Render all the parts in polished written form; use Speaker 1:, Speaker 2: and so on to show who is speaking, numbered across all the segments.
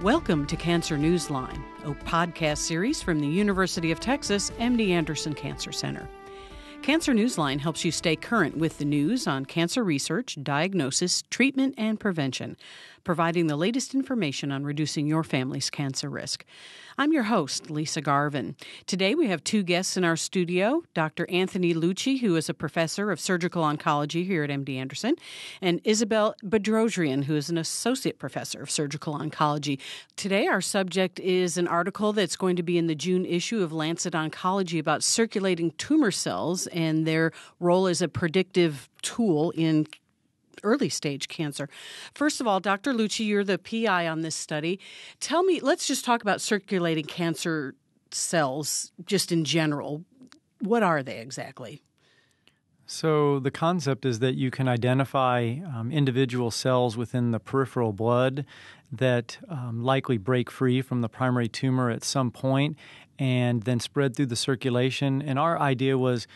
Speaker 1: Welcome to Cancer Newsline, a podcast series from the University of Texas MD Anderson Cancer Center. Cancer Newsline helps you stay current with the news on cancer research, diagnosis, treatment, and prevention, providing the latest information on reducing your family's cancer risk. I'm your host, Lisa Garvin. Today we have two guests in our studio, Dr. Anthony Lucci, who is a professor of Surgical Oncology here at MD Anderson, and Isabelle Bedrosian, who is an associate professor of Surgical Oncology. Today our subject is an article that's going to be in the June issue of Lancet Oncology about circulating tumor cells and their role as a predictive tool in early-stage cancer. First of all, Dr. Lucci, you're the PI on this study. Tell me, let's just talk about circulating cancer cells just in general. What are they exactly?
Speaker 2: So the concept is that you can identify individual cells within the peripheral blood that likely break free from the primary tumor at some point and then spread through the circulation. And our idea was,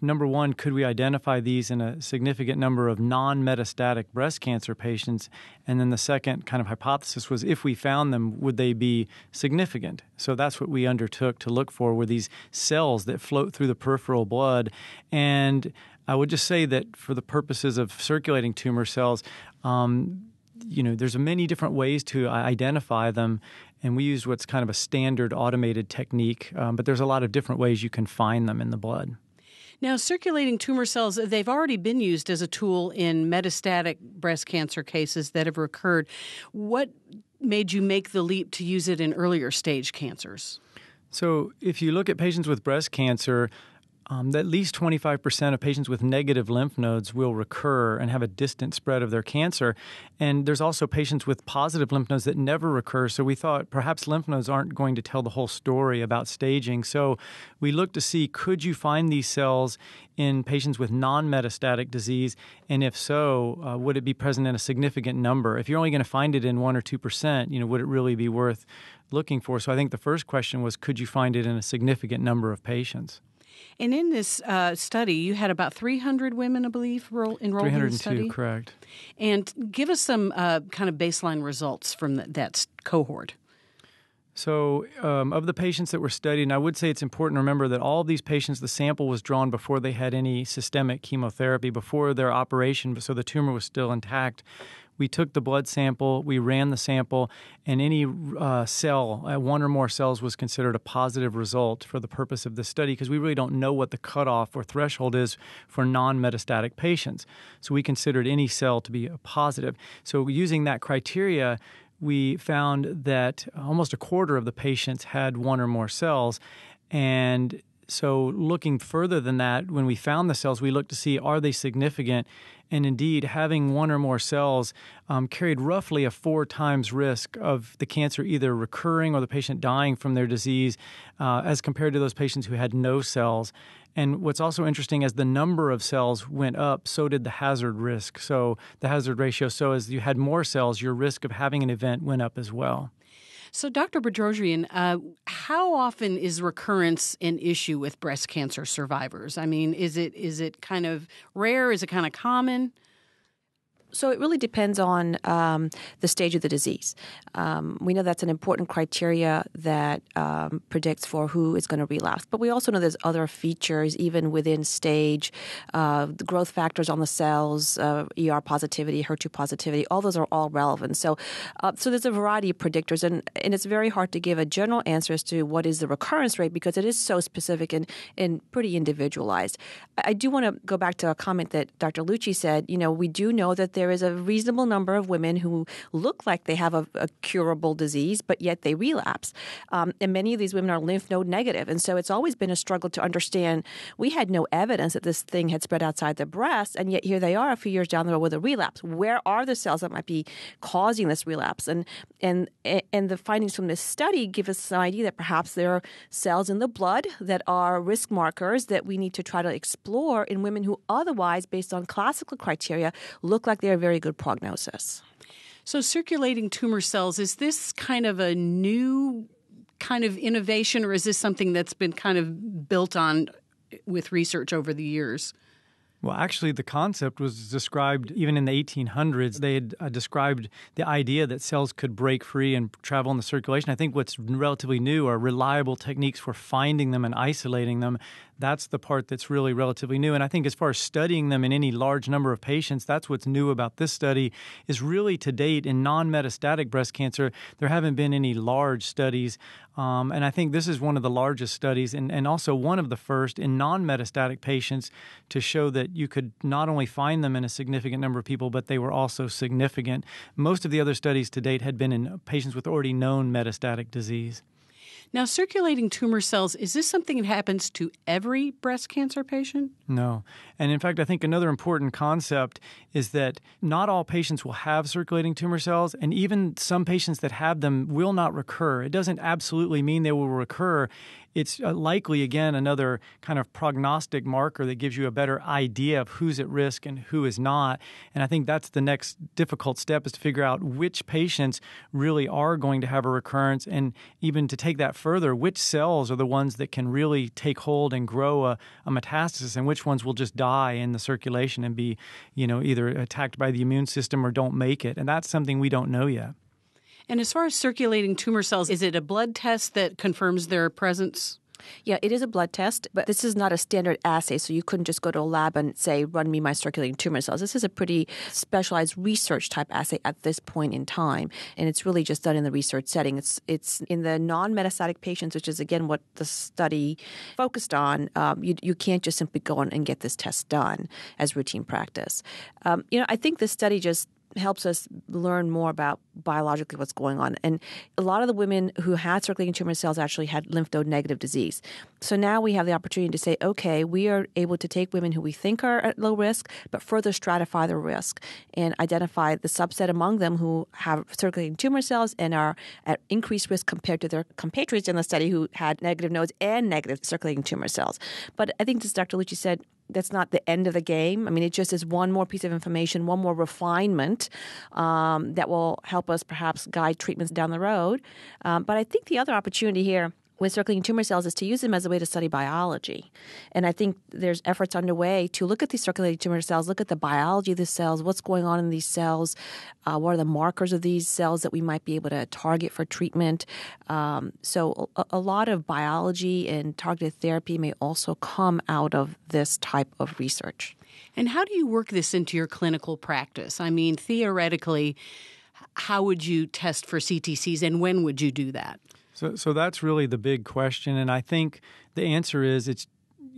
Speaker 2: number one, could we identify these in a significant number of non-metastatic breast cancer patients? And then the second kind of hypothesis was, if we found them, would they be significant? So that's what we undertook to look for, were these cells that float through the peripheral blood. And I would just say that for the purposes of circulating tumor cells, there's many different ways to identify them, and we use what's kind of a standard automated technique, but there's a lot of different ways you can find them in the blood.
Speaker 1: Now, circulating tumor cells, they've already been used as a tool in metastatic breast cancer cases that have recurred. What made you make the leap to use it in earlier stage cancers?
Speaker 2: So if you look at patients with breast cancer, at least 25% of patients with negative lymph nodes will recur and have a distant spread of their cancer. And there's also patients with positive lymph nodes that never recur. So we thought perhaps lymph nodes aren't going to tell the whole story about staging. So we looked to see, could you find these cells in patients with non-metastatic disease? And if so, would it be present in a significant number? If you're only going to find it in 1 or 2%, would it really be worth looking for? So I think the first question was, could you find it in a significant number of patients?
Speaker 1: And in this study, you had about 300 women, I believe, enrolled in the study?
Speaker 2: 302, correct.
Speaker 1: And give us some kind of baseline results from that cohort.
Speaker 2: So of the patients that were studied, and I would say it's important to remember that all of these patients, the sample was drawn before they had any systemic chemotherapy, before their operation, so the tumor was still intact. We took the blood sample, we ran the sample, and any cell, one or more cells, was considered a positive result for the purpose of this study, because we really don't know what the cutoff or threshold is for non-metastatic patients. So we considered any cell to be a positive. So using that criteria, we found that almost a quarter of the patients had one or more cells. And so looking further than that, when we found the cells, we looked to see, are they significant? And indeed, having one or more cells carried roughly a 4 times risk of the cancer either recurring or the patient dying from their disease as compared to those patients who had no cells. And what's also interesting, as the number of cells went up, so did the hazard risk. So the hazard ratio, so as you had more cells, your risk of having an event went up as well.
Speaker 1: So, Dr. Bedrosian, how often is recurrence an issue with breast cancer survivors? I mean, is it kind of rare? Is it kind of common?
Speaker 3: So it really depends on the stage of the disease. We know that's an important criteria that predicts for who is going to relapse. But we also know there's other features even within stage, the growth factors on the cells, ER positivity, HER2 positivity, all those are all relevant. So there's a variety of predictors, and it's very hard to give a general answer as to what is the recurrence rate because it is so specific and pretty individualized. I do want to go back to a comment that Dr. Lucci said. We do know that there is a reasonable number of women who look like they have a curable disease, but yet they relapse. And many of these women are lymph node negative. And so it's always been a struggle to understand. We had no evidence that this thing had spread outside the breast, and yet here they are a few years down the road with a relapse. Where are the cells that might be causing this relapse? And the findings from this study give us some idea that perhaps there are cells in the blood that are risk markers that we need to try to explore in women who otherwise, based on classical criteria, look like they're very good prognosis.
Speaker 1: So circulating tumor cells, is this kind of a new kind of innovation, or is this something that's been kind of built on with research over the years?
Speaker 2: Well, actually, the concept was described even in the 1800s. They had described the idea that cells could break free and travel in the circulation. I think what's relatively new are reliable techniques for finding them and isolating them. That's the part that's really relatively new. And I think as far as studying them in any large number of patients, that's what's new about this study is really to date in non-metastatic breast cancer, there haven't been any large studies. And I think this is one of the largest studies and also one of the first in non-metastatic patients to show that you could not only find them in a significant number of people, but they were also significant. Most of the other studies to date had been in patients with already known metastatic disease.
Speaker 1: Now, circulating tumor cells, is this something that happens to every breast cancer patient?
Speaker 2: No. And in fact, I think another important concept is that not all patients will have circulating tumor cells, and even some patients that have them will not recur. It doesn't absolutely mean they will recur. It's likely, again, another kind of prognostic marker that gives you a better idea of who's at risk and who is not. And I think that's the next difficult step is to figure out which patients really are going to have a recurrence, and even to take that further, which cells are the ones that can really take hold and grow a metastasis, and which ones will just die in the circulation and be, either attacked by the immune system or don't make it. And that's something we don't know yet.
Speaker 1: And as far as circulating tumor cells, is it a blood test that confirms their presence?
Speaker 3: Yeah, it is a blood test, but this is not a standard assay, so you couldn't just go to a lab and say, run me my circulating tumor cells. This is a pretty specialized research type assay at this point in time, and it's really just done in the research setting. It's in the non-metastatic patients, which is, again, what the study focused on. You can't just simply go on and get this test done as routine practice. I think this study just helps us learn more about biologically what's going on. And a lot of the women who had circulating tumor cells actually had lymph node negative disease. So now we have the opportunity to say, okay, we are able to take women who we think are at low risk, but further stratify the risk and identify the subset among them who have circulating tumor cells and are at increased risk compared to their compatriots in the study who had negative nodes and negative circulating tumor cells. But I think, as Dr. Lucci said, that's not the end of the game. I mean, it just is one more piece of information, one more refinement that will help us perhaps guide treatments down the road. But I think the other opportunity here with circulating tumor cells is to use them as a way to study biology. And I think there's efforts underway to look at these circulating tumor cells, look at the biology of the cells, what's going on in these cells, what are the markers of these cells that we might be able to target for treatment. So a lot of biology and targeted therapy may also come out of this type of research.
Speaker 1: And how do you work this into your clinical practice? I mean, theoretically, how would you test for CTCs and when would you do that?
Speaker 2: So that's really the big question, and I think the answer is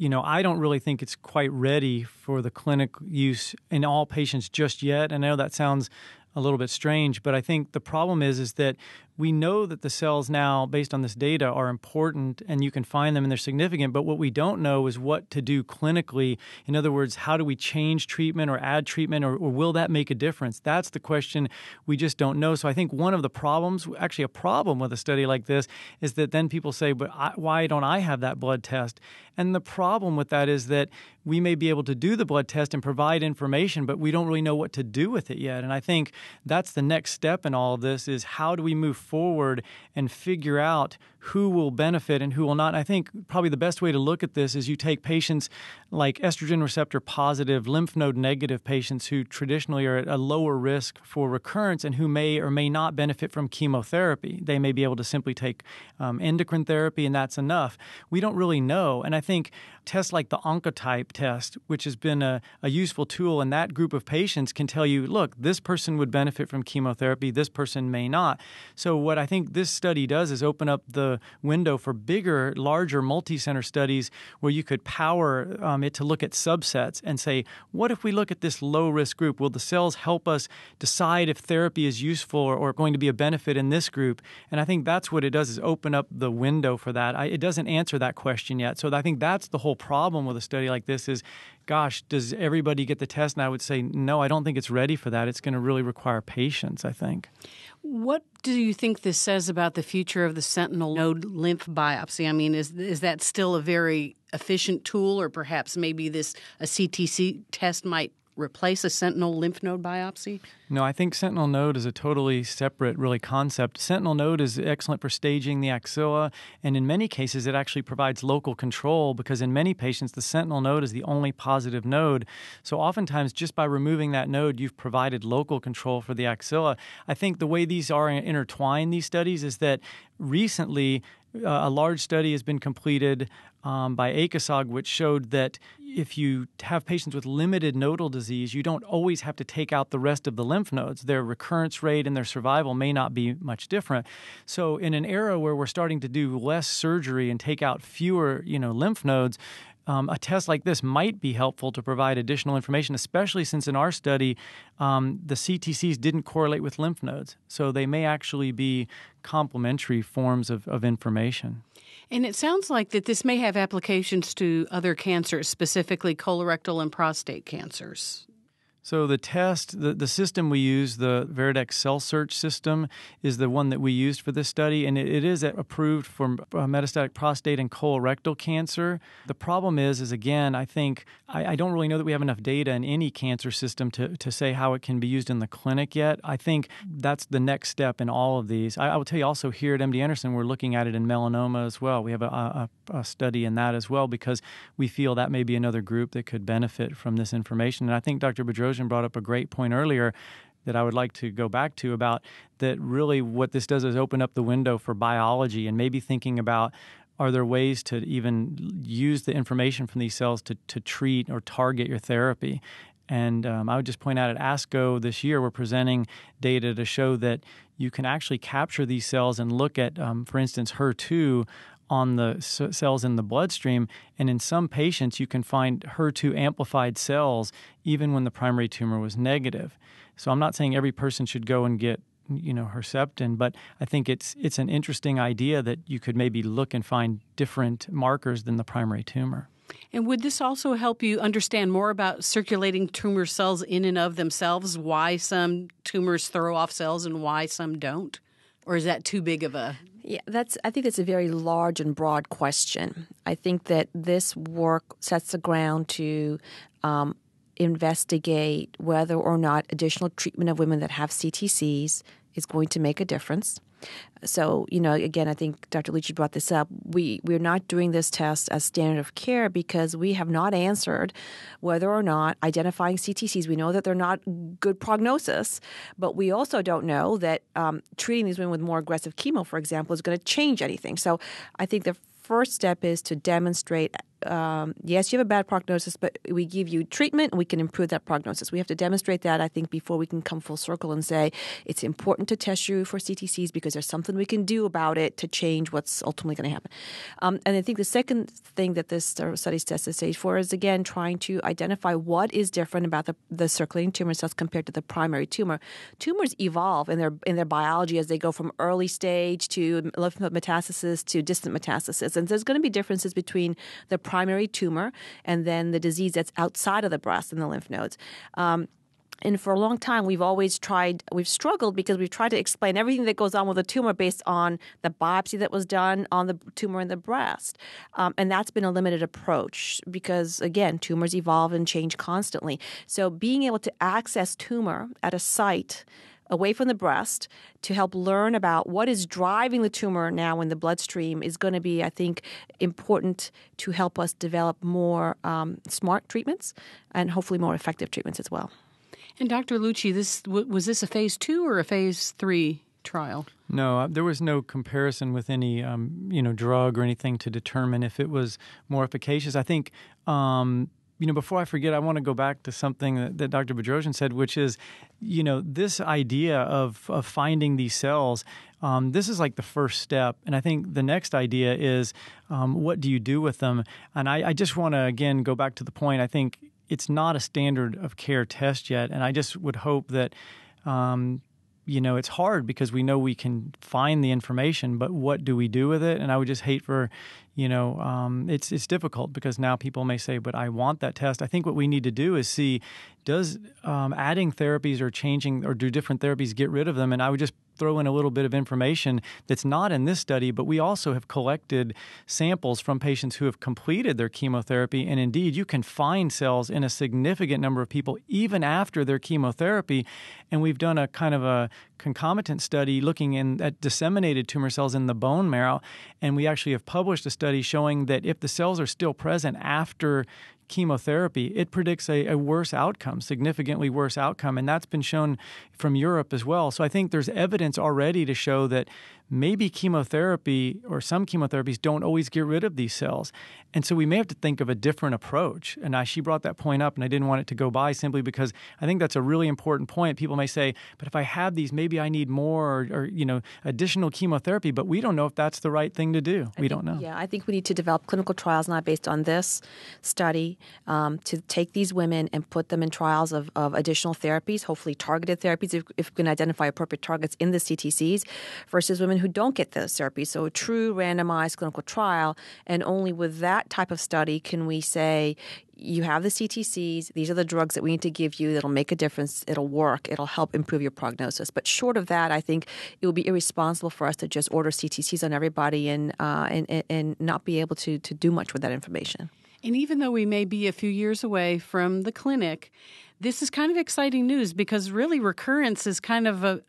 Speaker 2: I don't really think it's quite ready for the clinic use in all patients just yet. And I know that sounds a little bit strange, but I think the problem is that we know that the cells now, based on this data, are important and you can find them and they're significant, but what we don't know is what to do clinically. In other words, how do we change treatment or add treatment, or will that make a difference? That's the question we just don't know. So I think one of the problems, actually a problem with a study like this, is that then people say, but why don't I have that blood test? And the problem with that is that we may be able to do the blood test and provide information, but we don't really know what to do with it yet. And I think that's the next step in all of this is how do we move forward and figure out who will benefit and who will not. And I think probably the best way to look at this is you take patients like estrogen receptor positive, lymph node negative patients who traditionally are at a lower risk for recurrence and who may or may not benefit from chemotherapy. They may be able to simply take endocrine therapy and that's enough. We don't really know. And I think tests like the Oncotype test, which has been a useful tool in that group of patients, can tell you, look, this person would benefit from chemotherapy, this person may not. So what I think this study does is open up the window for bigger, larger multi-center studies where you could power it to look at subsets and say, what if we look at this low-risk group? Will the cells help us decide if therapy is useful or going to be a benefit in this group? And I think that's what it does is open up the window for that. It doesn't answer that question yet. So I think that's the whole problem with a study like this is, gosh, does everybody get the test? And I would say, no, I don't think it's ready for that. It's going to really require patience, I think.
Speaker 1: What do you think this says about the future of the sentinel node lymph biopsy? I mean, is that still a very efficient tool, or perhaps maybe a CTC test might replace a sentinel lymph node biopsy?
Speaker 2: No, I think sentinel node is a totally separate, really, concept. Sentinel node is excellent for staging the axilla, and in many cases, it actually provides local control because in many patients, the sentinel node is the only positive node. So oftentimes, just by removing that node, you've provided local control for the axilla. I think the way these are intertwined, these studies, is that recently, a large study has been completed by ACOSOG, which showed that if you have patients with limited nodal disease, you don't always have to take out the rest of the lymph nodes. Their recurrence rate and their survival may not be much different. So in an era where we're starting to do less surgery and take out fewer, lymph nodes, a test like this might be helpful to provide additional information, especially since in our study, the CTCs didn't correlate with lymph nodes. So they may actually be complementary forms of information.
Speaker 1: And it sounds like that this may have applications to other cancers, specifically colorectal and prostate cancers.
Speaker 2: So the test, the system we use, the Veridex Cell Search system, is the one that we used for this study, and it is approved for metastatic prostate and colorectal cancer. The problem is again, I think, I don't really know that we have enough data in any cancer system to say how it can be used in the clinic yet. I think that's the next step in all of these. I will tell you also here at MD Anderson, we're looking at it in melanoma as well. We have a study in that as well because we feel that may be another group that could benefit from this information. And I think Dr. Bedrosian brought up a great point earlier that I would like to go back to about that really what this does is open up the window for biology and maybe thinking about are there ways to even use the information from these cells to treat or target your therapy. And I would just point out at ASCO this year, we're presenting data to show that you can actually capture these cells and look at, for instance, HER2 on the cells in the bloodstream, and in some patients you can find HER2 amplified cells even when the primary tumor was negative. So I'm not saying every person should go and get Herceptin, but I think it's an interesting idea that you could maybe look and find different markers than the primary tumor.
Speaker 1: And would this also help you understand more about circulating tumor cells in and of themselves, why some tumors throw off cells and why some don't? Or is that too big of a...
Speaker 3: Yeah, I think it's a very large and broad question. I think that this work sets the ground to investigate whether or not additional treatment of women that have CTCs is going to make a difference. So, again, I think Dr. Lucci brought this up. We're not doing this test as standard of care because we have not answered whether or not identifying CTCs, we know that they're not good prognosis, but we also don't know that treating these women with more aggressive chemo, for example, is going to change anything. So I think the first step is to demonstrate, yes, you have a bad prognosis, but we give you treatment and we can improve that prognosis. We have to demonstrate that, I think, before we can come full circle and say it's important to test you for CTCs because there's something we can do about it to change what's ultimately going to happen. And I think the second thing that this study tests at stage 4 is, again, trying to identify what is different about the circulating tumor cells compared to the primary tumor. Tumors evolve in their biology as they go from early stage to lymph node metastasis to distant metastasis. And there's going to be differences between the primary tumor and then the disease that's outside of the breast and the lymph nodes. And for a long time, we've struggled because we've tried to explain everything that goes on with a tumor based on the biopsy that was done on the tumor in the breast. And that's been a limited approach because, again, tumors evolve and change constantly. So being able to access tumor at a site away from the breast to help learn about what is driving the tumor now in the bloodstream is going to be, I think, important to help us develop more smart treatments and hopefully more effective treatments as well.
Speaker 1: And Dr. Lucci, was this a phase 2 or a phase 3 trial?
Speaker 2: No, there was no comparison with any drug or anything to determine if it was more efficacious. I think before I forget, I want to go back to something that Dr. Bedrosian said, which is, this idea of finding these cells, this is like the first step. And I think the next idea is, what do you do with them? And I just want to, again, go back to the point. I think it's not a standard of care test yet. And I just would hope that, it's hard because we know we can find the information, but what do we do with it? And I would just hate for, it's difficult because now people may say, but I want that test. I think what we need to do is see, does adding therapies or changing or do different therapies get rid of them? And I would just throw in a little bit of information that's not in this study, but we also have collected samples from patients who have completed their chemotherapy. And indeed, you can find cells in a significant number of people even after their chemotherapy. And we've done a kind of a concomitant study looking at disseminated tumor cells in the bone marrow. And we actually have published a study showing that if the cells are still present after chemotherapy, it predicts a worse outcome, significantly worse outcome. And that's been shown from Europe as well. So I think there's evidence already to show that maybe chemotherapy or some chemotherapies don't always get rid of these cells. And so we may have to think of a different approach. And she brought that point up, and I didn't want it to go by simply because I think that's a really important point. People may say, but if I have these, maybe I need more or additional chemotherapy, but we don't know if that's the right thing to do. We don't know.
Speaker 3: Yeah, I think we need to develop clinical trials not based on this study to take these women and put them in trials of additional therapies, hopefully targeted therapies if we can identify appropriate targets in the CTCs versus women who don't get those therapies. So a true randomized clinical trial, and only with that type of study can we say, you have the CTCs, these are the drugs that we need to give you that'll make a difference, it'll work, it'll help improve your prognosis. But short of that, I think it would be irresponsible for us to just order CTCs on everybody and not be able to do much with that information.
Speaker 1: And even though we may be a few years away from the clinic, this is kind of exciting news because really recurrence is kind of a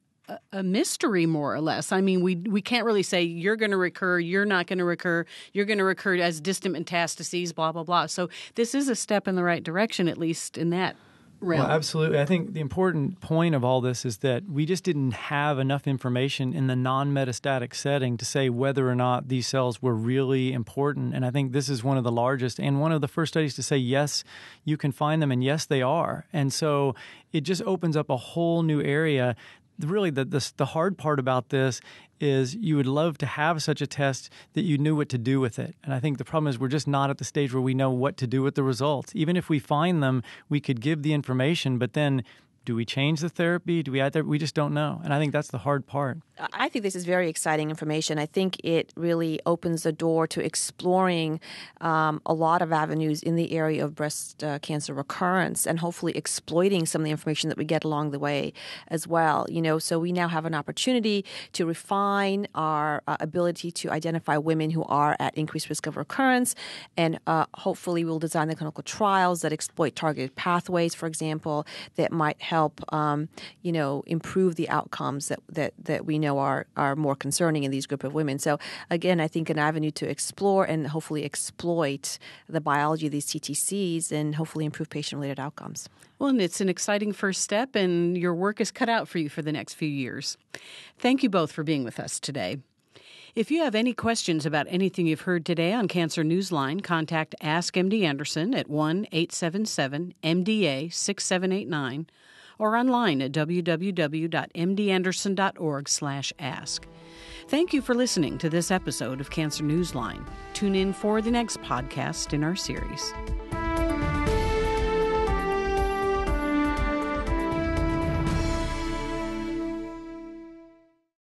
Speaker 1: mystery, more or less. I mean, we can't really say you're going to recur, you're not going to recur, you're going to recur as distant metastases, blah, blah, blah. So this is a step in the right direction, at least in that realm.
Speaker 2: Well, absolutely. I think the important point of all this is that we just didn't have enough information in the non-metastatic setting to say whether or not these cells were really important. And I think this is one of the largest and one of the first studies to say, yes, you can find them, and yes, they are. And so it just opens up a whole new area. Really, the hard part about this is you would love to have such a test that you knew what to do with it. And I think the problem is we're just not at the stage where we know what to do with the results. Even if we find them, we could give the information, but then do we change the therapy? Do we add therapy? We just don't know. And I think that's the hard part.
Speaker 3: I think this is very exciting information. I think it really opens the door to exploring a lot of avenues in the area of breast cancer recurrence and hopefully exploiting some of the information that we get along the way as well. So we now have an opportunity to refine our ability to identify women who are at increased risk of recurrence. And hopefully we'll design the clinical trials that exploit targeted pathways, for example, that might help improve the outcomes that we know are more concerning in these group of women. So again, I think an avenue to explore and hopefully exploit the biology of these CTCs and hopefully improve patient-related outcomes.
Speaker 1: Well, and it's an exciting first step, and your work is cut out for you for the next few years. Thank you both for being with us today. If you have any questions about anything you've heard today on Cancer Newsline, contact Ask MD Anderson at 1-877-MDA-6789 or online at www.mdanderson.org/ask. Thank you for listening to this episode of Cancer Newsline. Tune in for the next podcast in our series.